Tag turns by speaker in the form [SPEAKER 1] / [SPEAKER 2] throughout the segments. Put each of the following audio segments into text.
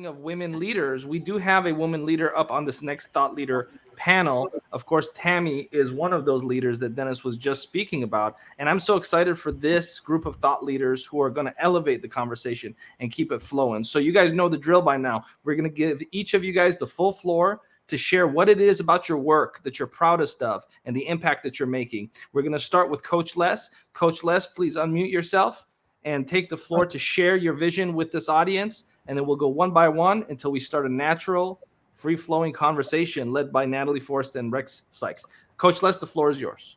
[SPEAKER 1] speaking of women leaders, we do have a woman leader up on this next thought leader panel. Of course, Tami is one of those leaders that Dennis was just speaking about. And I'm so excited for this group of thought leaders who are going to elevate the conversation and keep it flowing. So you guys know the drill by now. We're going to give each of you guys the full floor to share what it is about your work that you're proudest of and the impact that you're making. We're going to start with Coach Les. Coach Les, please unmute yourself and take the floor to share your vision with this audience. And then we'll go one by one until we start a natural, free-flowing conversation led by Natalie Forrest and Rex Sykes. Coach Les, the floor is yours.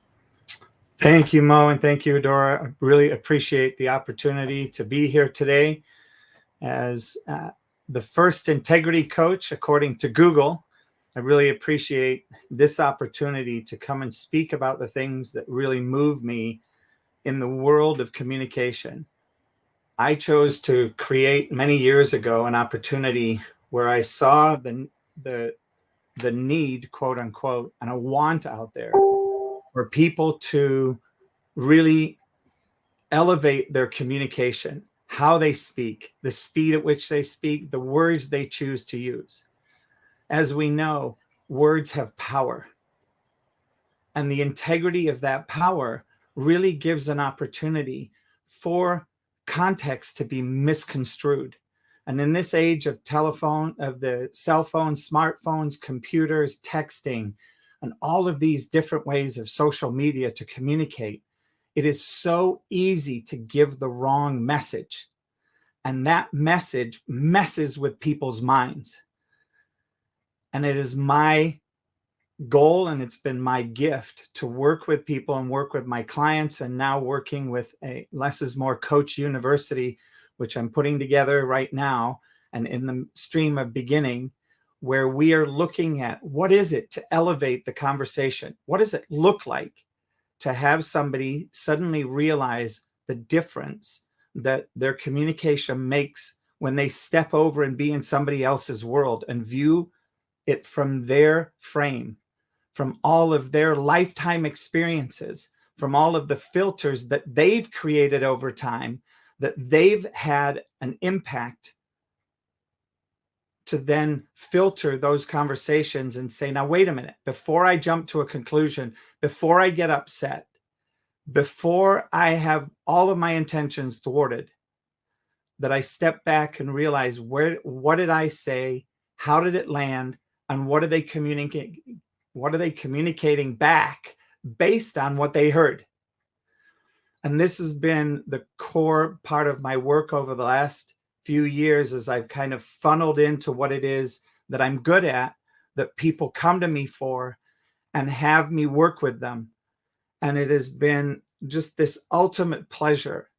[SPEAKER 2] Thank you, Mo, and thank you, Dora. I really appreciate the opportunity to be here today as the first integrity coach, according to Google. I really appreciate this opportunity to come and speak about the things that really move me in the world of communication. I chose to create many years ago an opportunity where I saw the need, quote unquote, and a want out there for people to really elevate their communication, how they speak, the speed at which they speak, the words they choose to use. As we know, words have power, and the integrity of that power really gives an opportunity for context to be misconstrued. And in this age of the cell phones, smartphones, computers, texting, and all of these different ways of social media to communicate, it is so easy to give the wrong message. And that message messes with people's minds. And it is my goal, and it's been my gift to work with people and work with my clients, and now working with a Less is More Coach University, which I'm putting together right now and in the stream of beginning, where we are looking at what is it to elevate the conversation? What does it look like to have somebody suddenly realize the difference that their communication makes when they step over and be in somebody else's world and view it from their frame, from all of their lifetime experiences, from all of the filters that they've created over time, that they've had an impact to then filter those conversations and say, now, wait a minute, before I jump to a conclusion, before I get upset, before I have all of my intentions thwarted, that I step back and realize what did I say? How did it land? And what are they communicating? What are they communicating back based on what they heard? And this has been the core part of my work over the last few years, as I've kind of funneled into what it is that I'm good at, that people come to me for and have me work with them. And it has been just this ultimate pleasure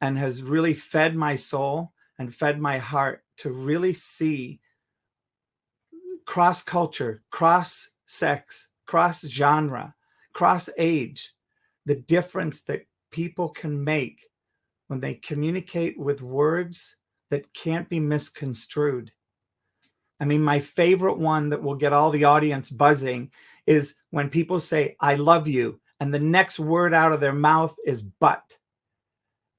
[SPEAKER 2] and has really fed my soul and fed my heart to really see cross culture, cross sex, cross genre, cross age, the difference that people can make when they communicate with words that can't be misconstrued. I mean, my favorite one that will get all the audience buzzing is when people say, I love you, and the next word out of their mouth is but.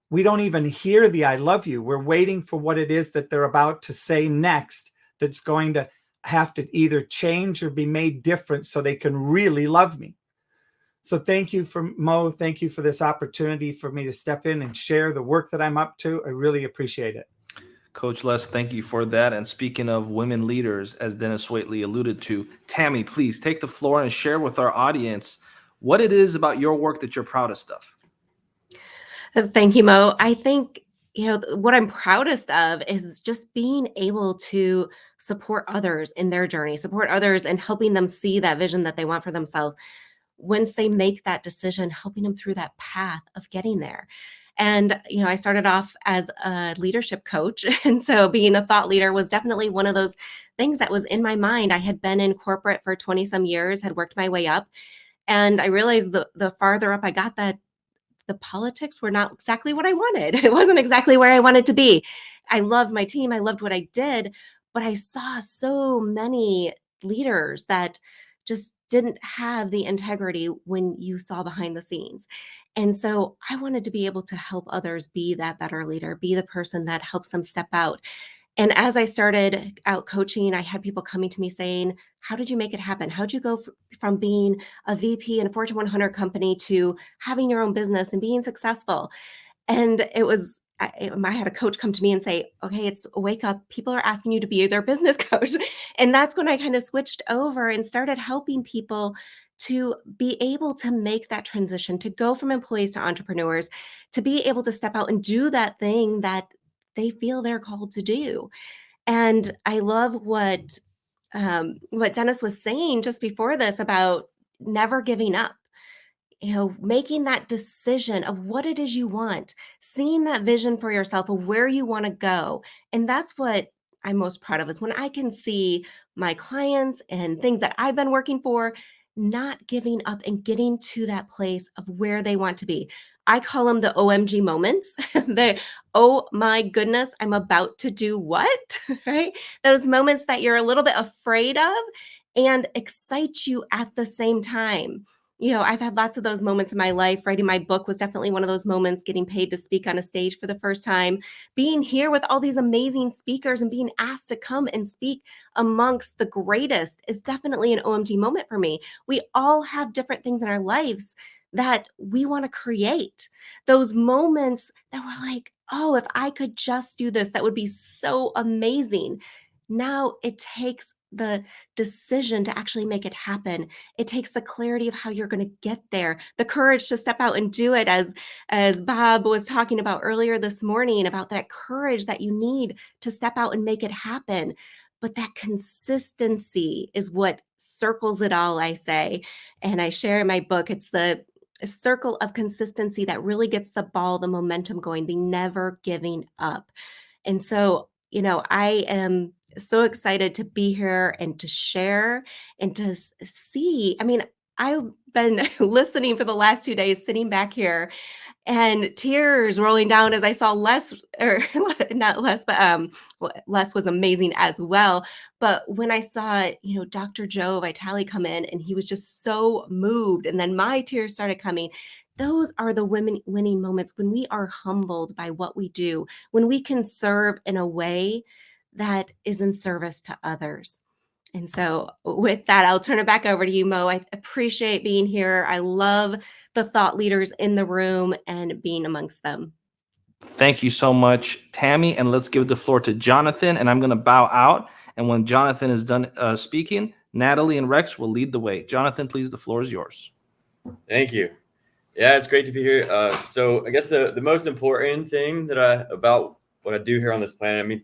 [SPEAKER 2] We don't even hear the I love you. We're waiting for what it is that they're about to say next that's going to have to either change or be made different so they can really love me. So thank you Mo. Thank you for this opportunity for me to step in and share the work that I'm up to. I really appreciate it.
[SPEAKER 1] Coach Les, thank you for that. And speaking of women leaders, as Dennis Waitley alluded to, Tami, please take the floor and share with our audience what it is about your work that you're proudest of.
[SPEAKER 3] Thank you, Mo. I think, what I'm proudest of is just being able to support others in their journey, support others and helping them see that vision that they want for themselves. Once they make that decision, helping them through that path of getting there. And, I started off as a leadership coach. And so being a thought leader was definitely one of those things that was in my mind. I had been in corporate for 20 some years, had worked my way up. And I realized the farther up I got, that the politics were not exactly what I wanted. It wasn't exactly where I wanted to be. I loved my team. I loved what I did, but I saw so many leaders that just didn't have the integrity when you saw behind the scenes. And so I wanted to be able to help others be that better leader, be the person that helps them step out And as I started out coaching, I had people coming to me saying, how did you make it happen? How'd you go from being a VP in a Fortune 100 company to having your own business and being successful? And it was, I had a coach come to me and say, okay, it's wake up. People are asking you to be their business coach. And that's when I kind of switched over and started helping people to be able to make that transition, to go from employees to entrepreneurs, to be able to step out and do that thing that they feel they're called to do. And I love what Dennis was saying just before this about never giving up, making that decision of what it is you want, seeing that vision for yourself of where you want to go. And that's what I'm most proud of, is when I can see my clients and things that I've been working for not giving up and getting to that place of where they want to be. I call them the OMG moments. The, oh my goodness, I'm about to do what? Right? Those moments that you're a little bit afraid of and excite you at the same time. I've had lots of those moments in my life. Writing my book was definitely one of those moments, getting paid to speak on a stage for the first time, being here with all these amazing speakers and being asked to come and speak amongst the greatest is definitely an OMG moment for me. We all have different things in our lives that we want to create. Those moments that we're like, oh, if I could just do this, that would be so amazing. Now it takes the decision to actually make it happen. It takes the clarity of how you're going to get there, the courage to step out and do it, as Bob was talking about earlier this morning, about that courage that you need to step out and make it happen. But that consistency is what circles it all, I say. And I share in my book, it's the circle of consistency that really gets the ball, the momentum going, the never giving up. And so, I am so excited to be here and to share and to see. I mean, I've been listening for the last 2 days, sitting back here, and tears rolling down as I saw Les, or not Les, but Les was amazing as well. But when I saw, Dr. Joe Vitale come in, and he was just so moved, and then my tears started coming. Those are the winning moments, when we are humbled by what we do, when we can serve in a way that is in service to others. And so with that, I'll turn it back over to you, Mo. I appreciate being here. I love the thought leaders in the room and being amongst them.
[SPEAKER 1] Thank you so much, Tami. And let's give the floor to Jonathan. And I'm going to bow out. And when Jonathan is done speaking, Natalie and Rex will lead the way. Jonathan, please, the floor is yours.
[SPEAKER 4] Thank you. Yeah, it's great to be here. So I guess the most important thing about what I do here on this planet, I mean,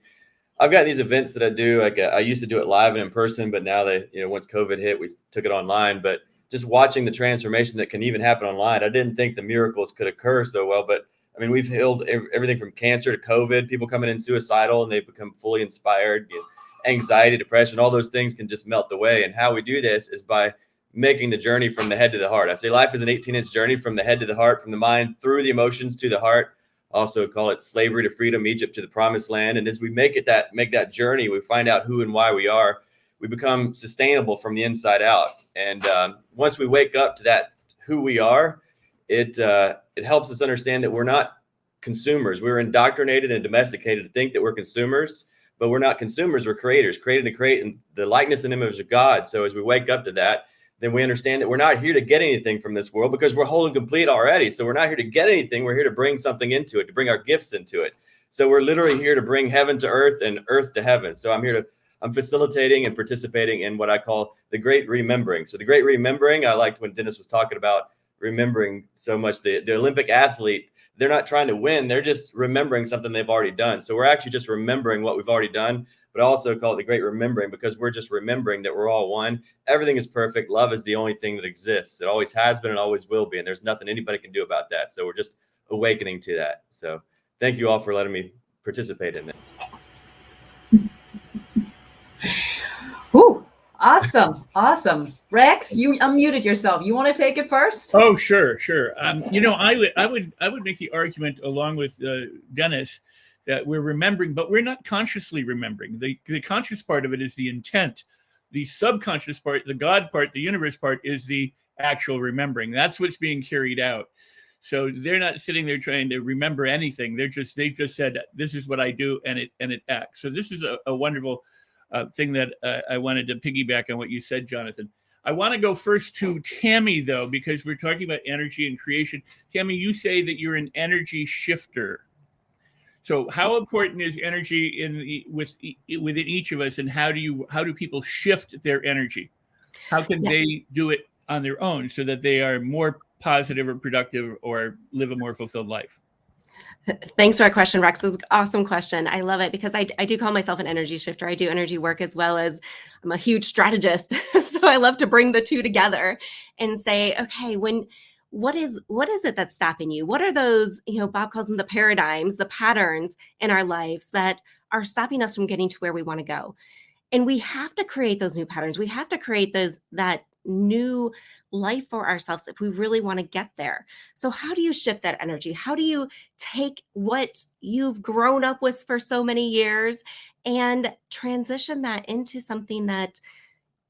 [SPEAKER 4] I've got these events that I do. Like I used to do it live and in person, but now once COVID hit, we took it online. But just watching the transformation that can even happen online, I didn't think the miracles could occur so well. But I mean, we've healed everything from cancer to COVID, people coming in suicidal and they've become fully inspired. Anxiety, depression, all those things can just melt away. And how we do this is by making the journey from the head to the heart. I say life is an 18-inch journey from the head to the heart, from the mind through the emotions to the heart. Also call it slavery to freedom, Egypt to the promised land. And as we make that journey, we find out who and why we are. We become sustainable from the inside out. And once we wake up to that, who we are, it helps us understand that we're not consumers. We're indoctrinated and domesticated to think that we're consumers, but we're not consumers. We're creators, created to create in the likeness and image of God. So as we wake up to that, then we understand that we're not here to get anything from this world, because we're whole and complete already. So we're not here to get anything. We're here to bring something into it, to bring our gifts into it. So we're literally here to bring heaven to earth and earth to heaven. So I'm facilitating and participating in what I call the great remembering. So the great remembering, I liked when Dennis was talking about remembering so much. The Olympic athlete, they're not trying to win. They're just remembering something they've already done. So we're actually just remembering what we've already done. But I also call it the great remembering, because we're just remembering that we're all one. Everything is perfect. Love is the only thing that exists. It always has been and always will be. And there's nothing anybody can do about that. So we're just awakening to that. So thank you all for letting me participate in this.
[SPEAKER 5] Ooh, awesome. Rex, you unmuted yourself. You want to take it first?
[SPEAKER 6] Oh, sure. I would make the argument along with Dennis that we're remembering, but we're not consciously remembering. The conscious part of it is the intent. The subconscious part, the God part, the universe part, is the actual remembering. That's what's being carried out. So they're not sitting there trying to remember anything. They just said, this is what I do, and it acts. So this is a wonderful thing that I wanted to piggyback on what you said, Jonathan. I want to go first to Tami, though, because we're talking about energy and creation. Tami, you say that you're an energy shifter. So how important is energy within each of us, and how do people shift their energy? How can they do it on their own so that they are more positive or productive or live a more fulfilled life?
[SPEAKER 3] Thanks for that question, Rex. It's an awesome question. I love it because I do call myself an energy shifter. I do energy work as well as I'm a huge strategist. So I love to bring the two together and say, okay, what is it that's stopping you? What are those, Bob calls them the paradigms, the patterns in our lives that are stopping us from getting to where we want to go? And we have to create those new patterns. We have to create that new life for ourselves if we really want to get there. So how do you shift that energy? How do you take what you've grown up with for so many years and transition that into something that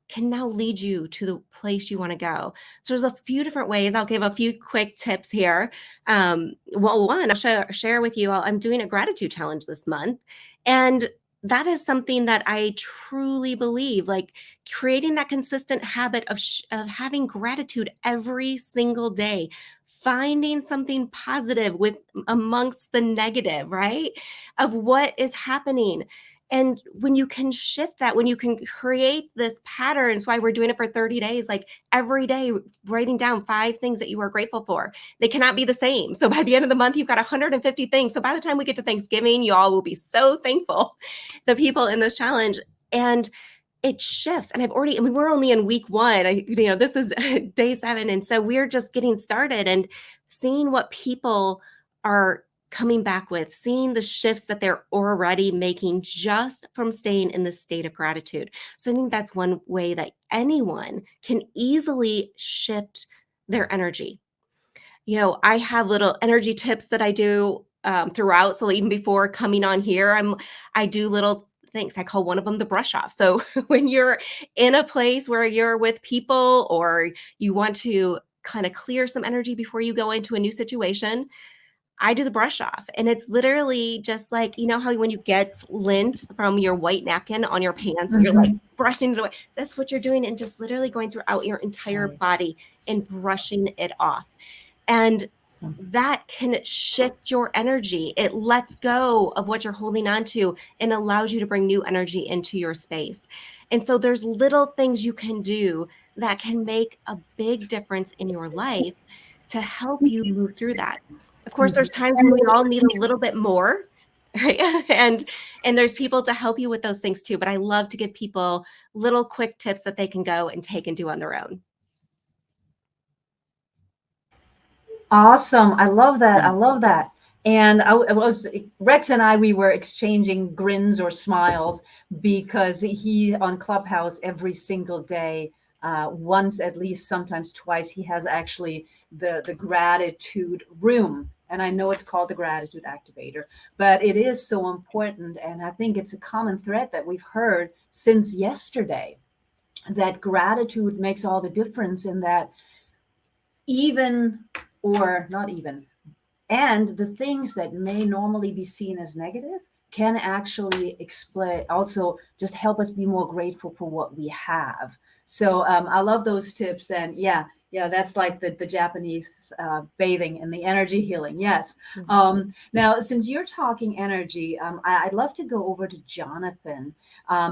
[SPEAKER 3] can now lead you to the place you want to go? So there's a few different ways. I'll give a few quick tips here. One, I'll share with you, I'm doing a gratitude challenge this month. And that is something that I truly believe, like creating that consistent habit of having gratitude every single day, finding something positive amongst the negative, right? Of what is happening. And when you can shift that, when you can create this pattern, it's why we're doing it for 30 days, like every day, writing down 5 things that you are grateful for. They cannot be the same. So by the end of the month, you've got 150 things. So by the time we get to Thanksgiving, you all will be so thankful, the people in this challenge. And it shifts. And we're only in week 1. This is day 7. And so we're just getting started and seeing what people are coming back with, seeing the shifts that they're already making just from staying in the state of gratitude. So I think that's one way that anyone can easily shift their energy. I have little energy tips that I do throughout. So even before coming on here, I do little things. I call one of them the brush off. So when you're in a place where you're with people or you want to kind of clear some energy before you go into a new situation, I do the brush off. And it's literally just like, how when you get lint from your white napkin on your pants, you're like brushing it away. That's what you're doing. And just literally going throughout your entire body and brushing it off. And that can shift your energy. It lets go of what you're holding on to and allows you to bring new energy into your space. And so there's little things you can do that can make a big difference in your life to help you move through that. Of course, there's times when we all need a little bit more, right? And there's people to help you with those things too. But I love to give people little quick tips that they can go and take and do on their own.
[SPEAKER 5] Awesome. I love that. I love that. And Rex and I, we were exchanging grins or smiles because he on Clubhouse every single day, once at least, sometimes twice, he has actually the gratitude room. And I know it's called the gratitude activator, but it is so important. And I think it's a common thread that we've heard since yesterday, that gratitude makes all the difference in that even or not even. And the things that may normally be seen as negative can actually also just help us be more grateful for what we have. So I love those tips. And yeah, that's like the Japanese bathing and the energy healing. Yes. Now, since you're talking energy, I'd love to go over to Jonathan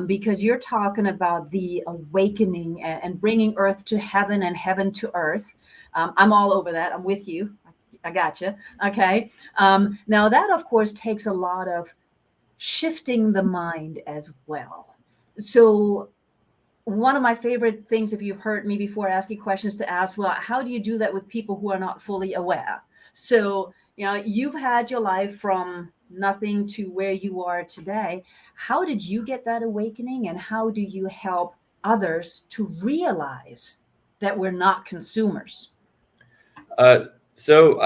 [SPEAKER 5] because you're talking about the awakening and bringing earth to heaven and heaven to earth. I'm all over that. I'm with you. I gotcha. Okay. Now that, of course, takes a lot of shifting the mind as well. So one of my favorite things, if you've heard me before asking questions, to ask, well, how do you do that with people who are not fully aware? So, you've had your life from nothing to where you are today. How did you get that awakening, and how do you help others to realize that we're not consumers?
[SPEAKER 4] So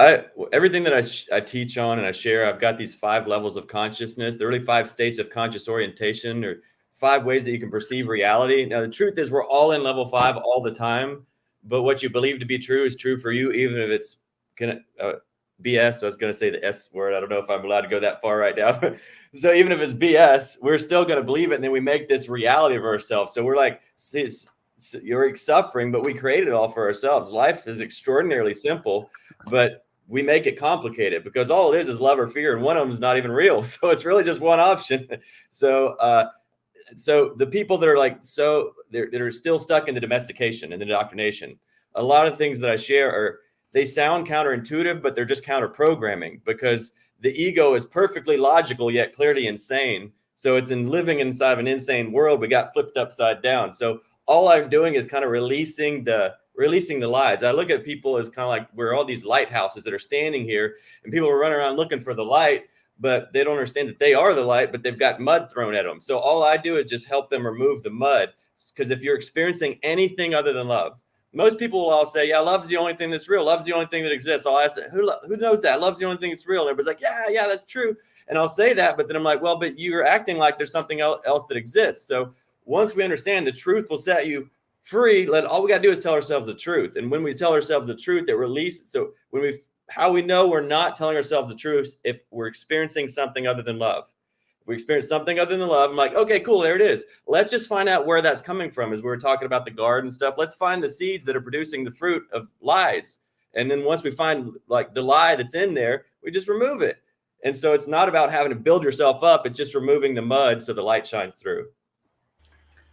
[SPEAKER 4] everything that I teach on and I share, I've got these 5 levels of consciousness. They're really 5 states of conscious orientation, or 5 ways that you can perceive reality. Now, the truth is we're all in level 5 all the time, but what you believe to be true is true for you, even if it's BS. I was going to say the S word. I don't know if I'm allowed to go that far right now. So even if it's BS, we're still going to believe it. And then we make this reality of ourselves. So we're like, you're suffering, but we created it all for ourselves. Life is extraordinarily simple, but we make it complicated because all it is love or fear. And one of them is not even real. So it's really just one option. So the people that are like, they're still stuck in the domestication and the indoctrination. A lot of things that I share they sound counterintuitive, but they're just counter programming because the ego is perfectly logical, yet clearly insane. So it's in living inside of an insane world. We got flipped upside down. So all I'm doing is kind of releasing the lies. I look at people as kind of like we're all these lighthouses that are standing here and people are running around looking for the light, but they don't understand that they are the light, but they've got mud thrown at them. So all I do is just help them remove the mud. Because if you're experiencing anything other than love, most people will all say, yeah, love's the only thing that's real. Love's the only thing that exists. I'll ask, who knows that? Love's the only thing that's real. And everybody's like, yeah, that's true. And I'll say that, but then I'm like, well, but you're acting like there's something else that exists. So once we understand the truth will set you free, all we got to do is tell ourselves the truth. And when we tell ourselves the truth, it releases. So how we know we're not telling ourselves the truth if we're experiencing something other than love. We experience something other than love. I'm like, okay, cool, there it is. Let's just find out where that's coming from. As we were talking about the garden stuff, let's find the seeds that are producing the fruit of lies. And then once we find like the lie that's in there, we just remove it. And so it's not about having to build yourself up. It's just removing the mud so the light shines through.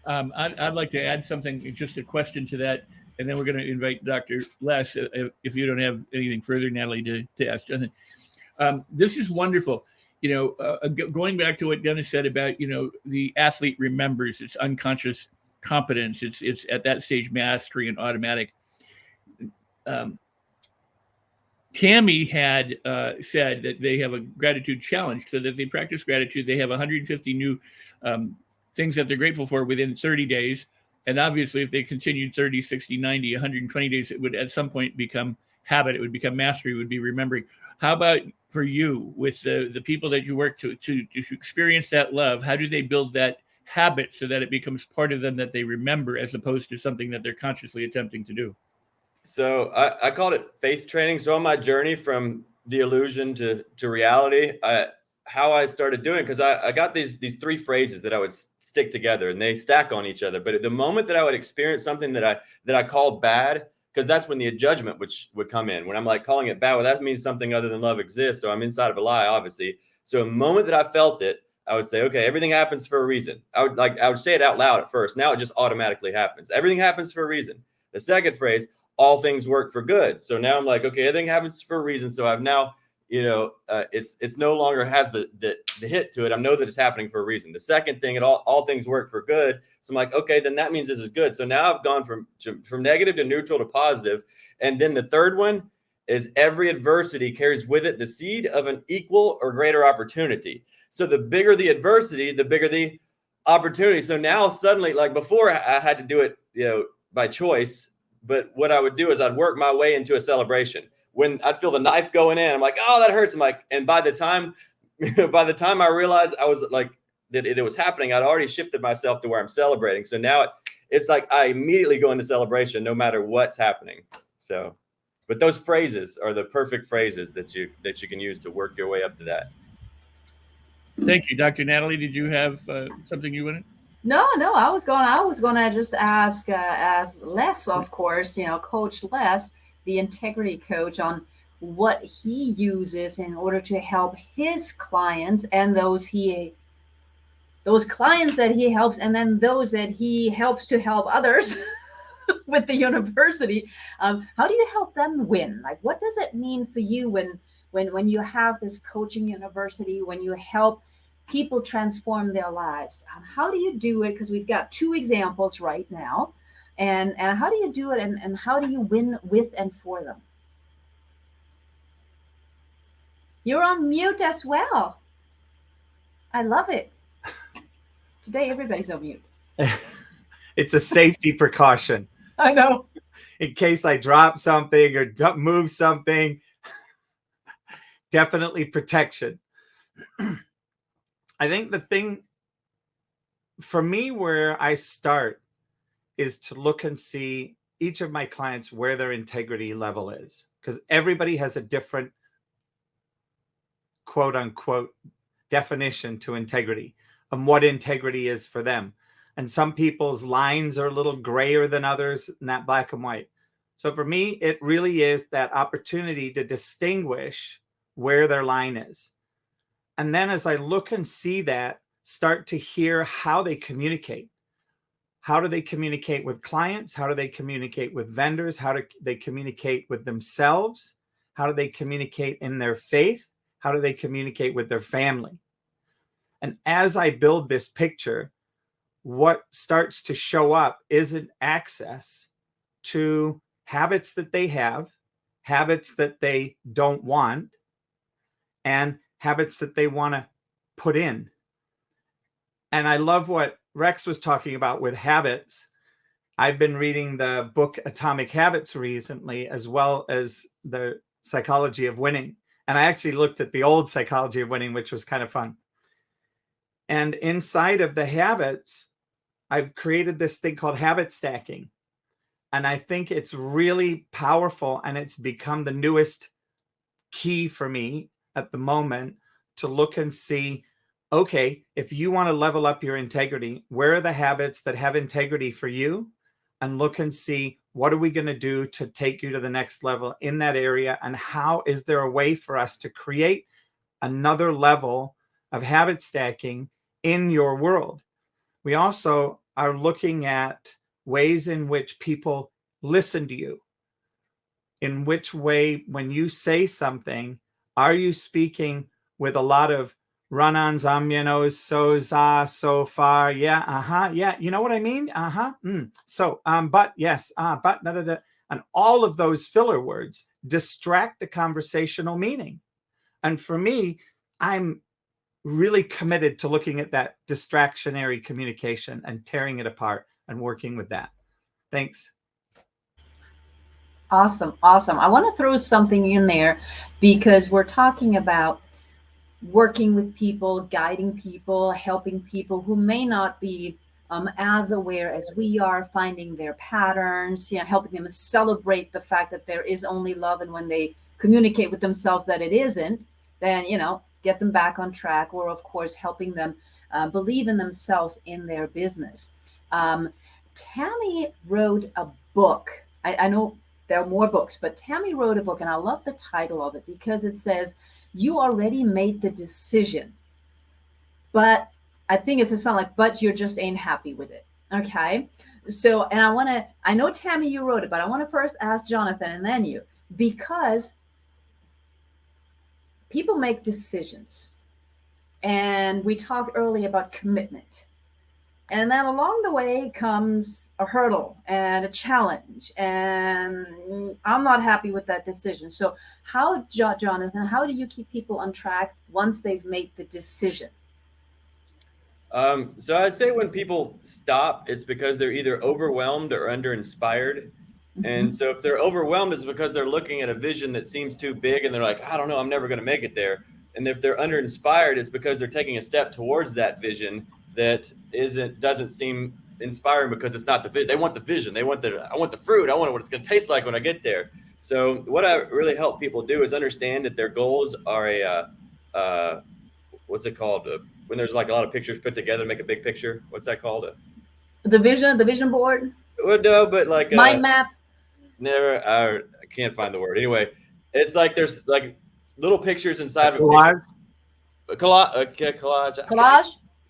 [SPEAKER 6] I'd like to add something, just a question to that. And then we're going to invite Dr. Les, if you don't have anything further, Natalie, to ask Jonathan. This is wonderful. Going back to what Dennis said about, the athlete remembers, it's unconscious competence. It's at that stage, mastery and automatic. Tami had said that they have a gratitude challenge, so that they practice gratitude. They have 150 new things that they're grateful for within 30 days. And obviously, if they continued 30, 60, 90, 120 days, it would at some point become habit. It would become mastery, it would be remembering. How about for you with the people that you work to experience that love? How do they build that habit so that it becomes part of them that they remember, as opposed to something that they're consciously attempting to do?
[SPEAKER 4] So I called it faith training. So on my journey from the illusion to reality, how I started doing, because I got these three phrases that I would stick together and they stack on each other. But at the moment that I would experience something that I called bad, because that's when the judgment would come in. When I'm like calling it bad, well, that means something other than love exists. So I'm inside of a lie, obviously. So the moment that I felt it, I would say, okay, everything happens for a reason. I would say it out loud at first. Now it just automatically happens. Everything happens for a reason. The second phrase, all things work for good. So now I'm like, okay, everything happens for a reason. So I've now, it's no longer has the hit to it. I know that it's happening for a reason. The second thing, all things work for good. So I'm like, okay, then that means this is good. So now I've gone from negative to neutral to positive. And then the third one is every adversity carries with it the seed of an equal or greater opportunity. So the bigger the adversity, the bigger the opportunity. So now suddenly, like before, I had to do it, by choice. But what I would do is I'd work my way into a celebration. When I'd feel the knife going in, I'm like, oh, that hurts. I'm like, and by the time I realized I was like that it was happening, I'd already shifted myself to where I'm celebrating. So now it's like I immediately go into celebration no matter what's happening. So, but those phrases are the perfect phrases that you can use to work your way up to that.
[SPEAKER 6] Thank you, Dr. Natalie. Did you have something you wanted?
[SPEAKER 5] No, I was gonna just ask Les, of course, Coach Les, the integrity coach, on what he uses in order to help his clients and those clients that he helps, and then those that he helps to help others with the university. How do you help them win? Like, what does it mean for you when you have this coaching university, when you help people transform their lives? How do you do it? Because we've got two examples right now. And how do you do it, and how do you win with and for them? You're on mute as well. I love it. Today, everybody's on mute.
[SPEAKER 2] It's a safety precaution.
[SPEAKER 5] I know.
[SPEAKER 2] In case I drop something or move something. Definitely protection. I think the thing for me where I start is to look and see each of my clients where their integrity level is, because everybody has a different quote unquote definition to integrity and what integrity is for them. And some people's lines are a little grayer than others, not black and white. So for me, it really is that opportunity to distinguish where their line is. And then as I look and see that, start to hear how they communicate. How do they communicate with clients? How do they communicate with vendors? How do they communicate with themselves? How do they communicate in their faith? How do they communicate with their family? And as I build this picture, what starts to show up is an access to habits that they have, habits that they don't want, and habits that they want to put in. And I love what Rex was talking about with habits. I've been reading the book Atomic Habits recently, as well as the Psychology of Winning. And I actually looked at the old Psychology of Winning, which was kind of fun. And inside of the habits, I've created this thing called habit stacking. And I think it's really powerful, and it's become the newest key for me at the moment to look and see, okay, if you want to level up your integrity, where are the habits that have integrity for you? And look and see, what are we going to do to take you to the next level in that area? And how is there a way for us to create another level of habit stacking in your world? We also are looking at ways in which people listen to you. In which way, when you say something, are you speaking with a lot of run-ons, so, so far, yeah, yeah, you know what I mean? So, but, yes, but, da, da, da. And all of those filler words distract the conversational meaning. And for me, I'm really committed to looking at that distractionary communication and tearing it apart and working with that. Thanks.
[SPEAKER 5] Awesome. Awesome. I want to throw something in there because we're talking about working with people, guiding people, helping people who may not be as aware as we are, finding their patterns, helping them celebrate the fact that there is only love. And when they communicate with themselves that it isn't, then, get them back on track, or of course, helping them believe in themselves in their business. Tami wrote a book. I know there are more books, but Tami wrote a book, and I love the title of it because it says, "You already made the decision." But I think it's a sound like, "But you just ain't happy with it." Okay. So, and I know Tami, you wrote it, but I want to first ask Jonathan and then you, because people make decisions. And we talked earlier about commitment. And then along the way comes a hurdle and a challenge. And I'm not happy with that decision. So how, Jonathan, how do you keep people on track once they've made the decision?
[SPEAKER 4] So I'd say when people stop, it's because they're either overwhelmed or under-inspired. And so if they're overwhelmed, it's because they're looking at a vision that seems too big and they're like, I don't know, I'm never going to make it there. And if they're under-inspired, it's because they're taking a step towards that vision that doesn't seem inspiring because it's not the vision. They want the vision. I want the fruit. I want what it's going to taste like when I get there. So what I really help people do is understand that their goals are what's it called? When there's like a lot of pictures put together, make a big picture. What's that called?
[SPEAKER 5] The vision board?
[SPEAKER 4] Well, no, but like
[SPEAKER 5] mind map?
[SPEAKER 4] Never. I can't find the word. Anyway, it's like there's like little pictures inside of
[SPEAKER 2] Collage.
[SPEAKER 4] A collage.
[SPEAKER 5] Collage?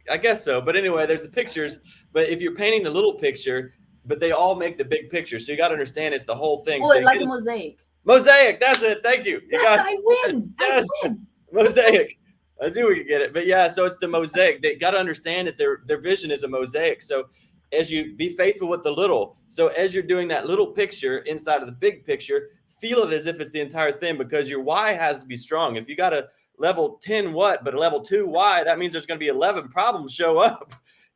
[SPEAKER 4] I guess so. But anyway, there's the pictures. But if you're painting the little picture, but they all make the big picture. So you got to understand it's the whole thing.
[SPEAKER 5] Oh,
[SPEAKER 4] so
[SPEAKER 5] like a mosaic.
[SPEAKER 4] Mosaic. That's it. Thank you.
[SPEAKER 5] I win.
[SPEAKER 4] Yes.
[SPEAKER 5] I win.
[SPEAKER 4] Mosaic. I knew we could get it. But yeah, so it's the mosaic. They got to understand that their vision is a mosaic. So as you be faithful with the little, so as you're doing that little picture inside of the big picture, feel it as if it's the entire thing, because your why has to be strong. If you got a level 10 what, but a level 2 why, that means there's going to be 11 problems show up.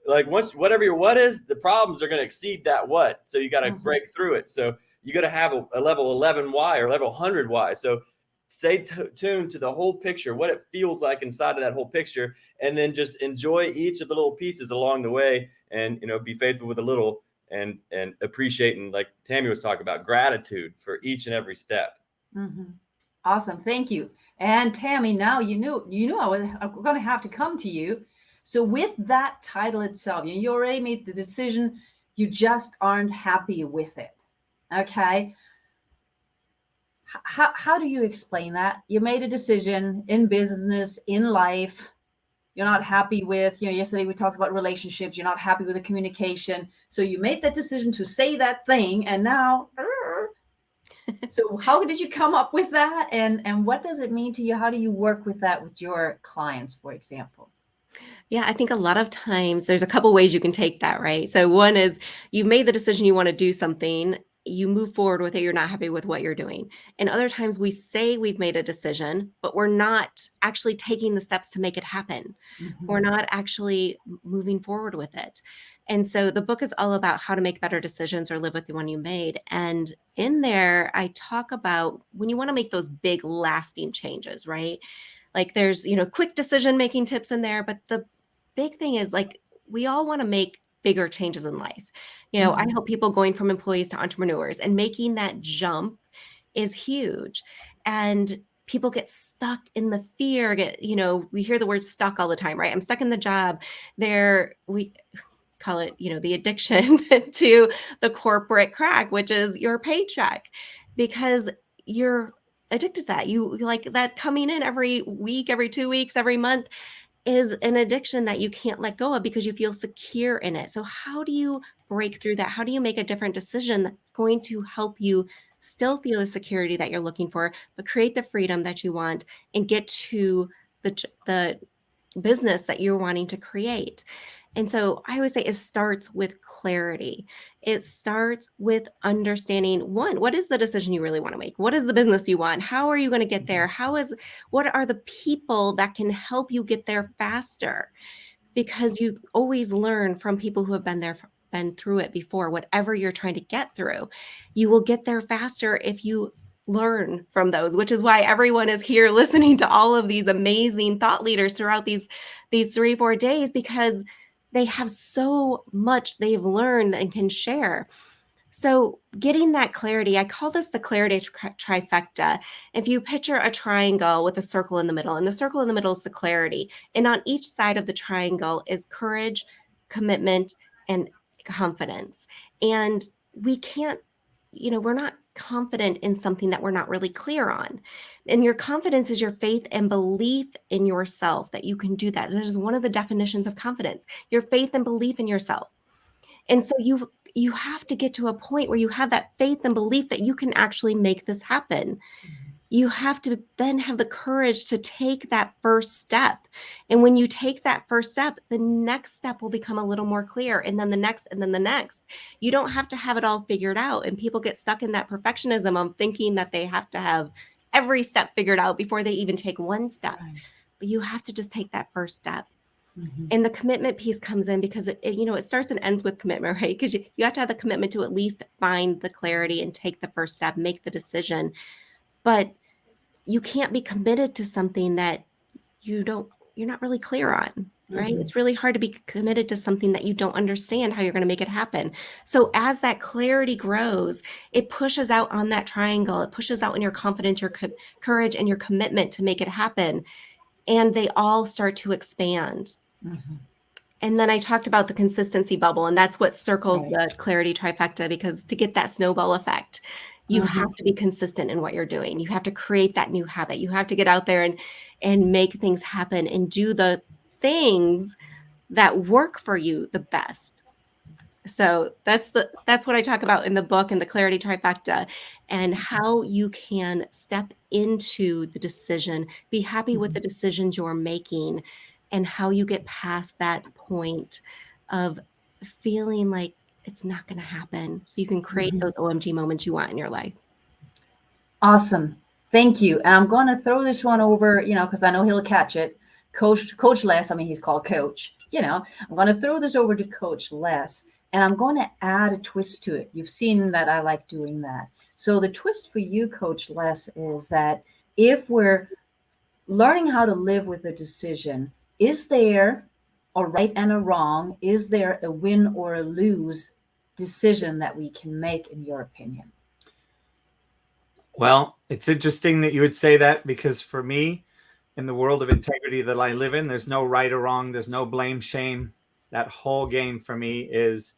[SPEAKER 4] Like once, whatever your what is, the problems are going to exceed that what. So you got to break through it. So you got to have a level 11 why or level 100 why. So stay tuned to the whole picture, what it feels like inside of that whole picture, and then just enjoy each of the little pieces along the way, and be faithful with the little, and appreciating, like Tami was talking about, gratitude for each and every step.
[SPEAKER 5] Awesome. Thank you. And Tami, now you knew I'm going to have to come to you. So with that title itself, you already made the decision. You just aren't happy with it. Okay. How do you explain that? You made a decision in business, in life. You're not happy with, yesterday we talked about relationships. You're not happy with the communication. So you made that decision to say that thing, and now, so how did you come up with that? And what does it mean to you? How do you work with that with your clients, for example?
[SPEAKER 3] Yeah, I think a lot of times there's a couple ways you can take that, right? So one is you've made the decision you want to do something, you move forward with it, you're not happy with what you're doing. And other times we say we've made a decision, but we're not actually taking the steps to make it happen. We're not actually moving forward with it. And so the book is all about how to make better decisions or live with the one you made. And in there, I talk about when you want to make those big lasting changes, right? Like there's, quick decision making tips in there, but the big thing is like we all want to make bigger changes in life. I help people going from employees to entrepreneurs, and making that jump is huge. And people get stuck in the fear, we hear the word stuck all the time, right? I'm stuck in the job. We call it, the addiction to the corporate crack, which is your paycheck, because you're addicted to that. You like that coming in every week, every 2 weeks, every month is an addiction that you can't let go of because you feel secure in it. So how do you break through that? How do you make a different decision that's going to help you still feel the security that you're looking for, but create the freedom that you want and get to the business that you're wanting to create? And so I always say it starts with clarity. It starts with understanding, one, what is the decision you really want to make? What is the business you want? How are you going to get there? What are the people that can help you get there faster? Because you always learn from people who have been through it before. Whatever you're trying to get through, you will get there faster if you learn from those, which is why everyone is here listening to all of these amazing thought leaders throughout these 3-4 days, because they have so much they've learned and can share. So getting that clarity, I call this the clarity trifecta. If you picture a triangle with a circle in the middle, and the circle in the middle is the clarity, and on each side of the triangle is courage, commitment, and confidence. And we can't, we're not confident in something that we're not really clear on. And your confidence is your faith and belief in yourself that you can do that. That is one of the definitions of confidence, your faith and belief in yourself. And so you have to get to a point where you have that faith and belief that you can actually make this happen. You have to then have the courage to take that first step. And when you take that first step, the next step will become a little more clear. And then the next, and then the next. You don't have to have it all figured out. And people get stuck in that perfectionism of thinking that they have to have every step figured out before they even take one step. But you have to just take that first step. And the commitment piece comes in because it starts and ends with commitment, right? Because you have to have the commitment to at least find the clarity and take the first step, make the decision. But you can't be committed to something that you're not really clear on, right? It's really hard to be committed to something that you don't understand how you're going to make it happen. So as that clarity grows, it pushes out on that triangle. It pushes out in your confidence, your courage, and your commitment to make it happen. And they all start to expand. And then I talked about the consistency bubble, and that's what circles the clarity trifecta, because to get that snowball effect, you have to be consistent in what you're doing. You have to create that new habit. You have to get out there and make things happen and do the things that work for you the best. So that's what I talk about in the book, and the clarity trifecta, and how you can step into the decision, be happy with the decisions you're making, and how you get past that point of feeling like it's not going to happen, so you can create those OMG moments you want in your life.
[SPEAKER 5] Awesome. Thank you. And I'm going to throw this one over, because I know he'll catch it. Coach Les, he's called Coach. I'm going to throw this over to Coach Les, and I'm going to add a twist to it. You've seen that I like doing that. So the twist for you, Coach Les, is that if we're learning how to live with a decision, is there a right and a wrong? Is there a win or a lose decision that we can make, in your opinion?
[SPEAKER 2] Well, it's interesting that you would say that, because for me, in the world of integrity that I live in, there's no right or wrong. There's no blame, shame. That whole game for me is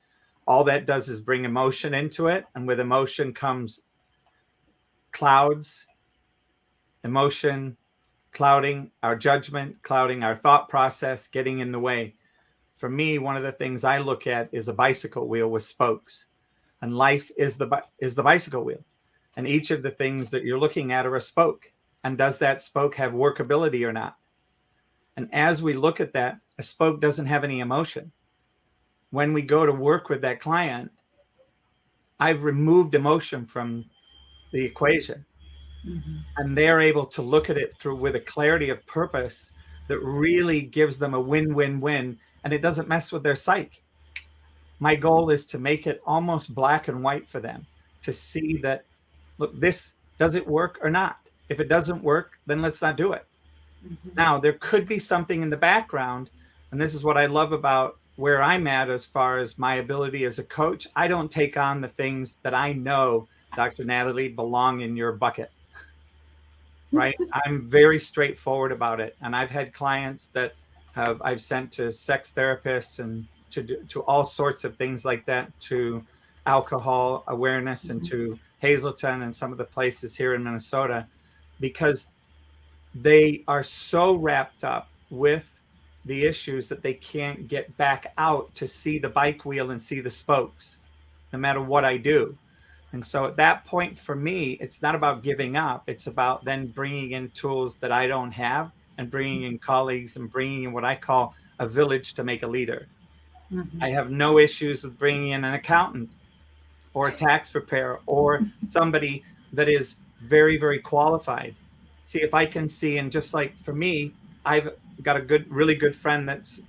[SPEAKER 2] all that does is bring emotion into it. And with emotion comes clouds, emotion clouding our judgment, clouding our thought process, getting in the way. For me, one of the things I look at is a bicycle wheel with spokes, and life is the bicycle wheel. And each of the things that you're looking at are a spoke. And does that spoke have workability or not? And as we look at that, a spoke doesn't have any emotion. When we go to work with that client, I've removed emotion from the equation.
[SPEAKER 5] Mm-hmm.
[SPEAKER 2] And they're able to look at it through with a clarity of purpose that really gives them a win-win-win, and it doesn't mess with their psyche. My goal is to make it almost black and white for them, to see that, look, this, does it work or not? If it doesn't work, then let's not do it.
[SPEAKER 5] Mm-hmm.
[SPEAKER 2] Now, there could be something in the background, and this is what I love about where I'm at as far as my ability as a coach. I don't take on the things that I know, Dr. Natalie, belong in your bucket. Right? I'm very straightforward about it. And I've had clients that I've sent to sex therapists and to all sorts of things like that, to alcohol awareness, and to Hazleton and some of the places here in Minnesota, because they are so wrapped up with the issues that they can't get back out to see the bike wheel and see the spokes, no matter what I do. And so at that point, for me, it's not about giving up. It's about then bringing in tools that I don't have, and bringing in colleagues, and bringing in what I call a village to make a leader.
[SPEAKER 5] Mm-hmm.
[SPEAKER 2] I have no issues with bringing in an accountant or a tax preparer or somebody that is very, very qualified. See if I can see, and just like for me, I've got a really good friend that's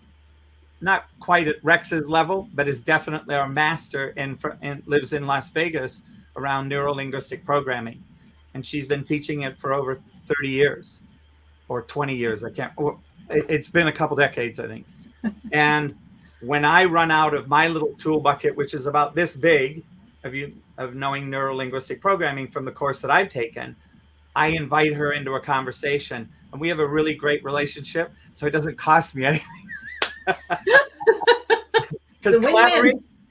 [SPEAKER 2] not quite at Rex's level, but is definitely our master and lives in Las Vegas around neuro-linguistic programming. And she's been teaching it for over 30 years or 20 years. It's been a couple decades, I think. And when I run out of my little tool bucket, which is about this big of knowing neuro-linguistic programming from the course that I've taken, I invite her into a conversation, and we have a really great relationship. So it doesn't cost me anything. Because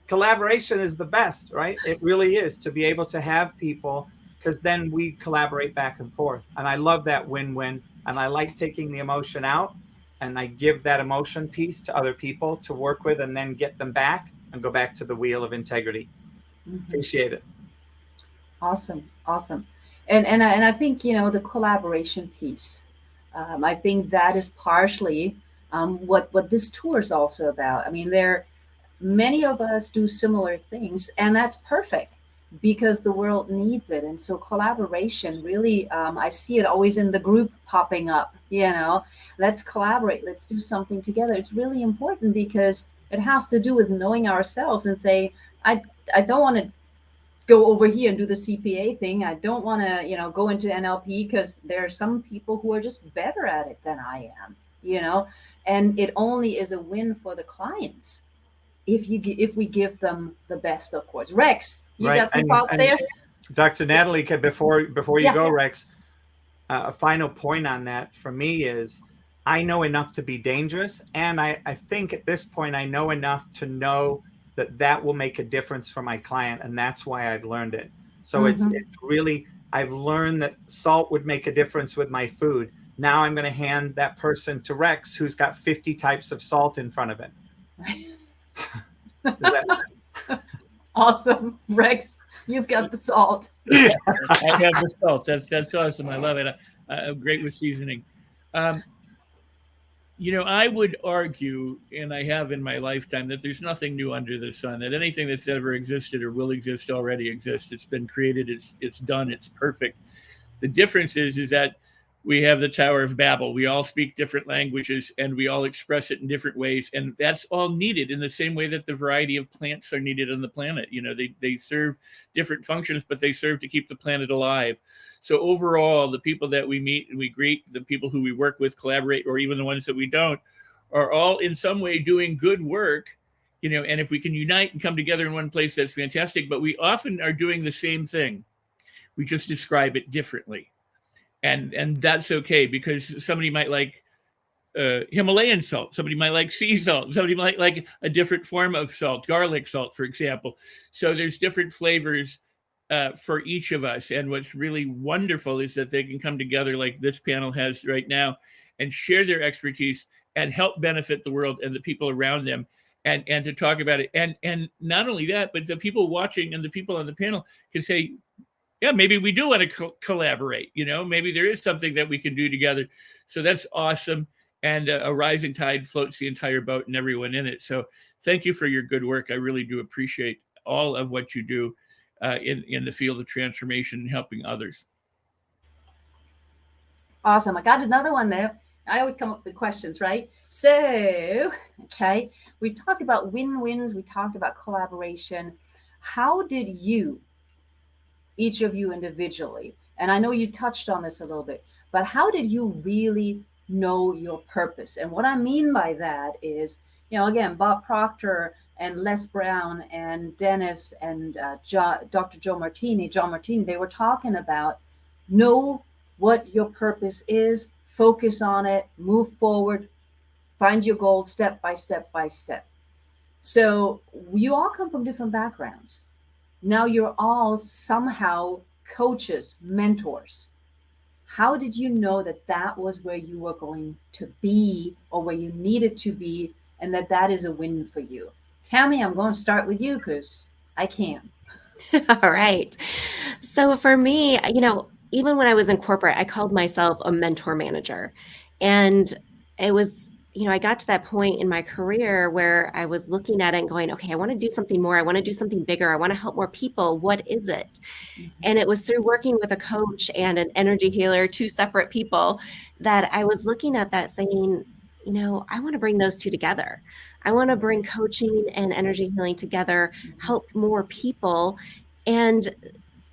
[SPEAKER 2] collaboration is the best, right? It really is, to be able to have people, because then we collaborate back and forth. And I love that win-win. And I like taking the emotion out, and I give that emotion piece to other people to work with, and then get them back and go back to the wheel of integrity.
[SPEAKER 5] Mm-hmm.
[SPEAKER 2] Appreciate it.
[SPEAKER 5] Awesome. And I think, the collaboration piece, I think that is partially what this tour is also about. I mean, many of us do similar things, and that's perfect, because the world needs it. And so collaboration really, I see it always in the group popping up, let's collaborate, let's do something together. It's really important, because it has to do with knowing ourselves and say, I don't want to go over here and do the CPA thing. I don't want to, go into NLP, because there are some people who are just better at it than I am, and it only is a win for the clients if we give them the best, of course. Rex, you got some thoughts there?
[SPEAKER 2] Dr. Natalie, before you go, Rex, a final point on that for me is, I know enough to be dangerous. And I think at this point, I know enough to know that will make a difference for my client. And that's why I've learned it. So it's really, I've learned that salt would make a difference with my food. Now I'm going to hand that person to Rex, who's got 50 types of salt in front of him.
[SPEAKER 5] Awesome. Rex, you've got the salt.
[SPEAKER 6] I have the salt. That's awesome. I love it. I'm great with seasoning. I would argue, and I have in my lifetime, that there's nothing new under the sun, that anything that's ever existed or will exist already exists. It's been created. It's done. It's perfect. The difference is that we have the Tower of Babel. We all speak different languages, and we all express it in different ways. And that's all needed in the same way that the variety of plants are needed on the planet. They serve different functions, but they serve to keep the planet alive. So overall, the people that we meet and we greet, the people who we work with, collaborate, or even the ones that we don't, are all in some way doing good work and if we can unite and come together in one place, that's fantastic. But we often are doing the same thing. We just describe it differently. And that's okay, because somebody might like Himalayan salt, somebody might like sea salt, somebody might like a different form of salt, garlic salt, for example. So there's different flavors for each of us. And what's really wonderful is that they can come together like this panel has right now and share their expertise and help benefit the world and the people around them, and to talk about it. And not only that, but the people watching and the people on the panel can say, yeah, maybe we do want to collaborate. Maybe there is something that we can do together. So that's awesome. And a rising tide floats the entire boat and everyone in it. So thank you for your good work. I really do appreciate all of what you do in the field of transformation and helping others.
[SPEAKER 5] Awesome. I got another one there. I always come up with questions, right? So, okay, we talked about win-wins. We talked about collaboration. How did you, each of you individually, and I know you touched on this a little bit, but how did you really know your purpose? And what I mean by that is, again, Bob Proctor and Les Brown and Dennis and Dr. John Martini, they were talking about know what your purpose is, focus on it, move forward, find your goal step by step by step. So you all come from different backgrounds. Now you're all somehow coaches, mentors. How did you know that that was where you were going to be, or where you needed to be, and that is a win for you? Tami, I'm going to start with you because I can.
[SPEAKER 3] All right. So for me, even when I was in corporate, I called myself a mentor manager. And it was, I got to that point in my career where I was looking at it and going, okay, I want to do something more. I want to do something bigger. I want to help more people. What is it? And it was through working with a coach and an energy healer, two separate people, that I was looking at that saying, I want to bring those two together. I want to bring coaching and energy healing together, help more people, and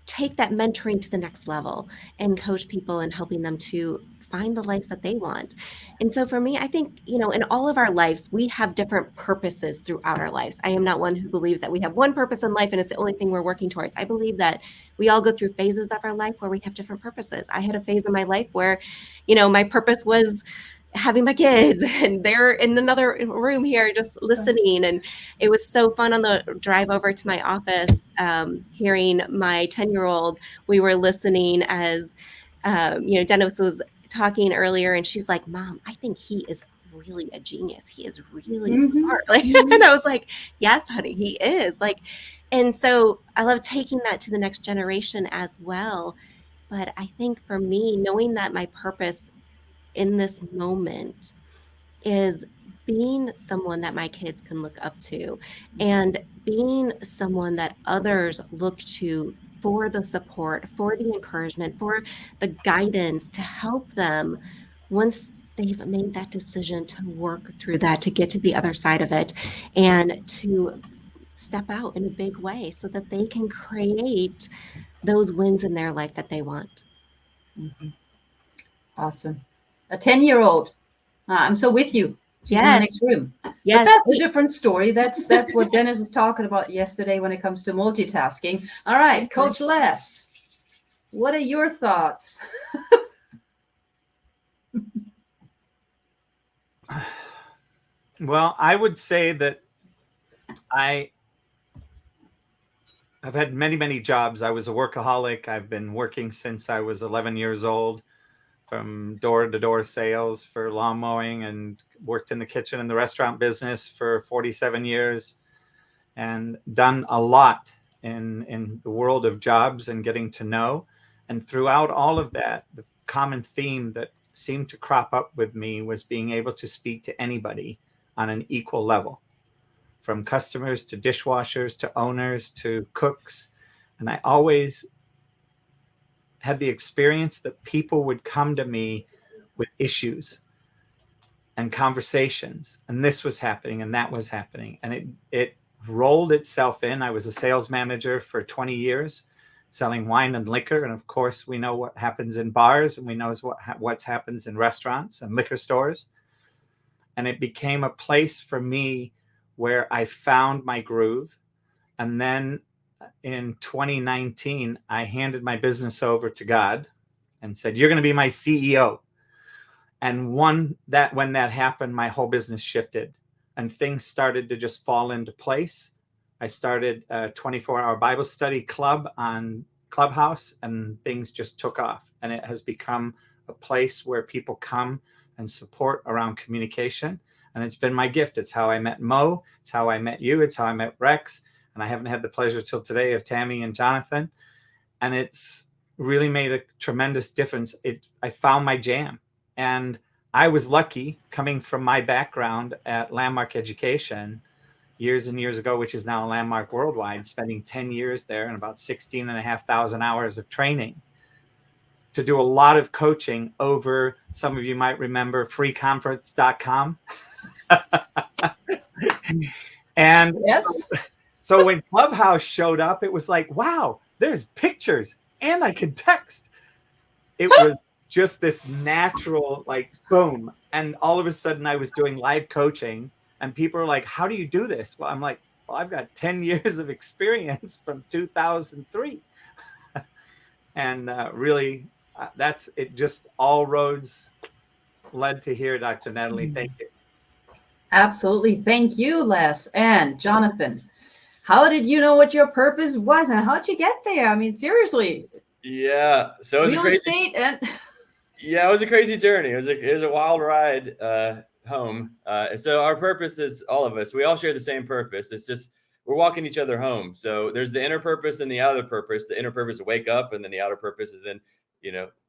[SPEAKER 3] take that mentoring to the next level and coach people and helping them to find the lives that they want. And so for me, I think, in all of our lives, we have different purposes throughout our lives. I am not one who believes that we have one purpose in life and it's the only thing we're working towards. I believe that we all go through phases of our life where we have different purposes. I had a phase in my life where, my purpose was having my kids, and they're in another room here just listening. And it was so fun on the drive over to my office, hearing my 10-year-old. We were listening as, Dennis was talking earlier, and she's like, Mom, I think he is really a genius. He is really smart. And I was like, yes, honey, he is. And so I love taking that to the next generation as well. But I think for me, knowing that my purpose in this moment is being someone that my kids can look up to, and being someone that others look to for the support, for the encouragement, for the guidance to help them once they've made that decision to work through that, to get to the other side of it, and to step out in a big way so that they can create those wins in their life that they want.
[SPEAKER 5] Awesome. A 10-year-old. I'm so with you. She's in the next room.
[SPEAKER 3] Yes.
[SPEAKER 5] But that's a different story. That's what Dennis was talking about yesterday when it comes to multitasking. All right, Coach Les, what are your thoughts?
[SPEAKER 2] Well, I would say that I've had many, many jobs. I was a workaholic. I've been working since I was 11 years old, from door-to-door sales for lawn mowing, and worked in the kitchen in the restaurant business for 47 years, and done a lot in the world of jobs and getting to know. And throughout all of that, the common theme that seemed to crop up with me was being able to speak to anybody on an equal level, from customers to dishwashers to owners to cooks. And I always had the experience that people would come to me with issues and conversations, and this was happening and that was happening, and it rolled itself in. I was a sales manager for 20 years, selling wine and liquor, and of course we know what happens in bars, and we know what happens in restaurants and liquor stores. And it became a place for me where I found my groove. And then in 2019, I handed my business over to God and said, "You're going to be my CEO." And when that happened, my whole business shifted and things started to just fall into place. I started a 24-hour Bible study club on Clubhouse, and things just took off. And it has become a place where people come and support around communication. And it's been my gift. It's how I met Mo. It's how I met you. It's how I met Rex. And I haven't had the pleasure till today of Tami and Jonathan. And it's really made a tremendous difference. I found my jam. And I was lucky, coming from my background at Landmark Education years and years ago, which is now Landmark Worldwide, spending 10 years there and about 16,500 hours of training, to do a lot of coaching over, some of you might remember, freeconference.com. And
[SPEAKER 5] Yes.
[SPEAKER 2] so when Clubhouse showed up, it was like, wow, there's pictures and I can text. It was just this natural, like, boom. And all of a sudden I was doing live coaching and people are like, how do you do this? Well, I'm like, well, I've got 10 years of experience from 2003. And really, that's it. Just all roads led to here, Dr. Natalie. Thank you.
[SPEAKER 5] Absolutely. Thank you, Les. And Jonathan, how did you know what your purpose was and how'd you get there? I mean, seriously.
[SPEAKER 4] Yeah. So it was
[SPEAKER 5] real
[SPEAKER 4] a crazy
[SPEAKER 5] estate and
[SPEAKER 4] Yeah, it was a crazy journey. It was a wild ride home. And so our purpose is, all of us, we all share the same purpose. It's just we're walking each other home. So there's the inner purpose and the outer purpose. The inner purpose is wake up, and then the outer purpose is then,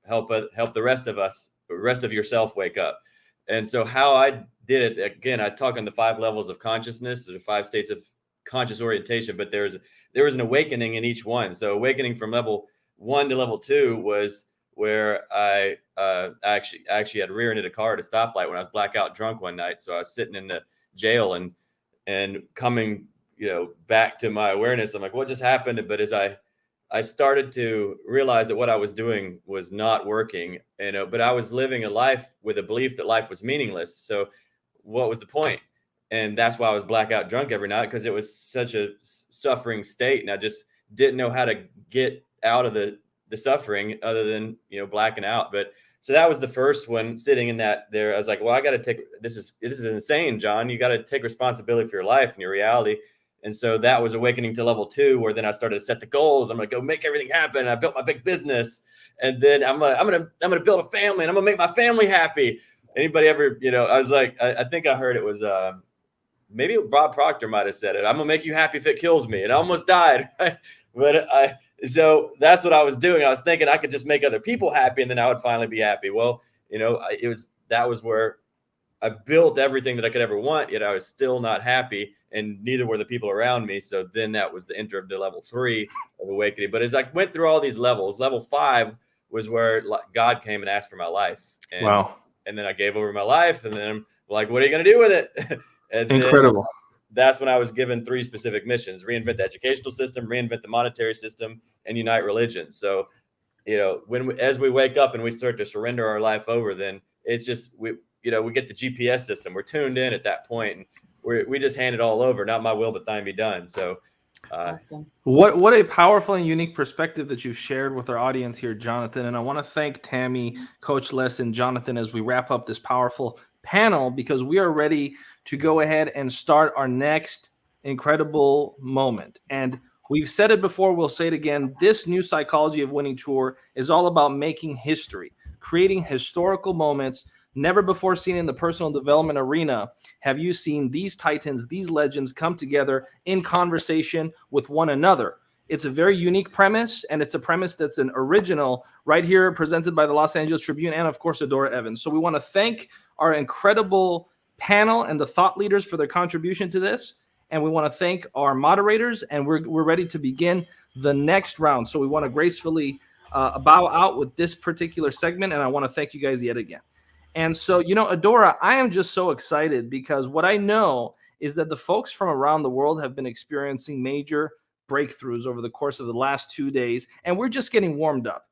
[SPEAKER 4] help the rest of us, the rest of yourself wake up. And so how I did it, again, I talk on the 5 levels of consciousness. There's 5 states of conscious orientation, but there was an awakening in each one. So awakening from level 1 to level 2 was where I actually had rear-ended a car at a stoplight when I was blackout drunk one night. So I was sitting in the jail and coming, back to my awareness. I'm like, what just happened? But as I started to realize that what I was doing was not working, but I was living a life with a belief that life was meaningless. So what was the point? And that's why I was blackout drunk every night, because it was such a suffering state. And I just didn't know how to get out of the suffering other than, blacking out. But so that was the first one, sitting in that there. I was like, well, I got to take, this is insane, John. You got to take responsibility for your life and your reality. And so that was awakening to level 2, where then I started to set the goals. I'm going to go make everything happen. I built my big business, and then I'm going to build a family, and I'm going to make my family happy. Anybody ever, I was like, I think I heard it was, maybe Bob Proctor might've said it. I'm going to make you happy if it kills me. And I almost died. Right? But so that's what I was doing. I was thinking I could just make other people happy, and then I would finally be happy. Well, that was where I built everything that I could ever want, yet I was still not happy, and neither were the people around me. So then that was the enter to level 3 of awakening. But as I went through all these levels, level 5 was where God came and asked for my life. And,
[SPEAKER 1] wow.
[SPEAKER 4] And then I gave over my life, and then I'm like, what are you going to do with it? And
[SPEAKER 1] incredible.
[SPEAKER 4] That's when I was given 3 specific missions: reinvent the educational system, reinvent the monetary system, and unite religion. So, as we wake up and we start to surrender our life over, then it's just, we get the GPS system. We're tuned in at that point, and we just hand it all over. Not my will, but thine be done. So,
[SPEAKER 5] awesome.
[SPEAKER 1] What a powerful and unique perspective that you've shared with our audience here, Jonathan. And I want to thank Tami, Coach Les, and Jonathan as we wrap up this powerful panel, because we are ready to go ahead and start our next incredible moment. And we've said it before, we'll say it again. This new Psychology of Winning tour is all about making history, creating historical moments never before seen in the personal development arena. Have you seen these titans, these legends come together in conversation with one another? It's a very unique premise, and it's a premise that's an original right here presented by the Los Angeles Tribune and, of course, Adora Evans. So we want to thank our incredible panel and the thought leaders for their contribution to this. And we want to thank our moderators, and we're ready to begin the next round. So we want to gracefully bow out with this particular segment, and I want to thank you guys yet again. And so, Adora, I am just so excited, because what I know is that the folks from around the world have been experiencing major breakthroughs over the course of the last 2 days, and we're just getting warmed up.